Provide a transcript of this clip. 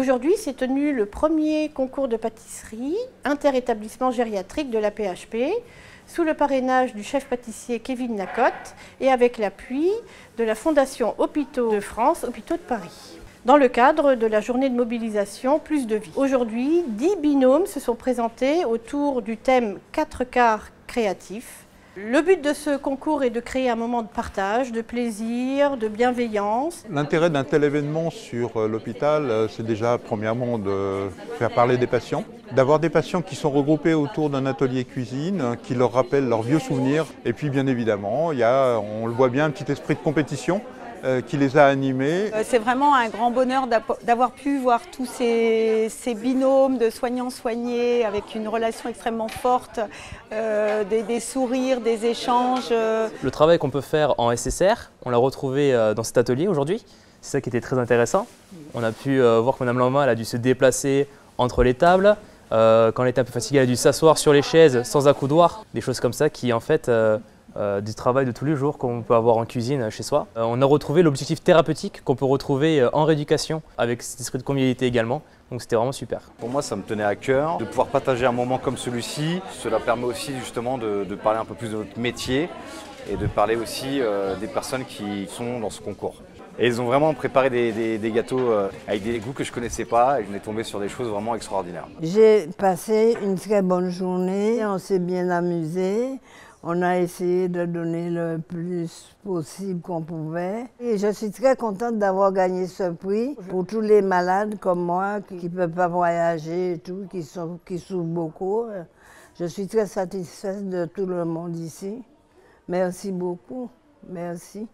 Aujourd'hui, s'est tenu le premier concours de pâtisserie inter-établissement gériatrique de la PHP, sous le parrainage du chef pâtissier Kevin Lacotte et avec l'appui de la Fondation Hôpitaux de France, Hôpitaux de Paris, dans le cadre de la journée de mobilisation Plus de vie. Aujourd'hui, 10 binômes se sont présentés autour du thème 4 quarts créatifs. Le but de ce concours est de créer un moment de partage, de plaisir, de bienveillance. L'intérêt d'un tel événement sur l'hôpital, c'est déjà premièrement de faire parler des patients, d'avoir des patients qui sont regroupés autour d'un atelier cuisine, qui leur rappellent leurs vieux souvenirs. Et puis bien évidemment, il y a, on le voit bien, un petit esprit de compétition qui les a animés. C'est vraiment un grand bonheur d'avoir pu voir tous ces binômes de soignants soignés avec une relation extrêmement forte, des sourires, des échanges. Le travail qu'on peut faire en SSR, on l'a retrouvé dans cet atelier aujourd'hui. C'est ça qui était très intéressant. On a pu voir que Mme Lambin elle a dû se déplacer entre les tables. Quand elle était un peu fatiguée, elle a dû s'asseoir sur les chaises sans accoudoir. Des choses comme ça qui en fait du travail de tous les jours qu'on peut avoir en cuisine chez soi. On a retrouvé l'objectif thérapeutique qu'on peut retrouver en rééducation avec cet esprit de convivialité également. Donc c'était vraiment super. Pour moi, ça me tenait à cœur de pouvoir partager un moment comme celui-ci. Cela permet aussi justement de parler un peu plus de notre métier et de parler aussi des personnes qui sont dans ce concours. Et ils ont vraiment préparé des gâteaux avec des goûts que je ne connaissais pas et je suis tombé sur des choses vraiment extraordinaires. J'ai passé une très bonne journée, on s'est bien amusé. On a essayé de donner le plus possible qu'on pouvait. Et je suis très contente d'avoir gagné ce prix pour tous les malades comme moi qui ne peuvent pas voyager et tout, qui souffrent beaucoup. Je suis très satisfaite de tout le monde ici. Merci beaucoup. Merci.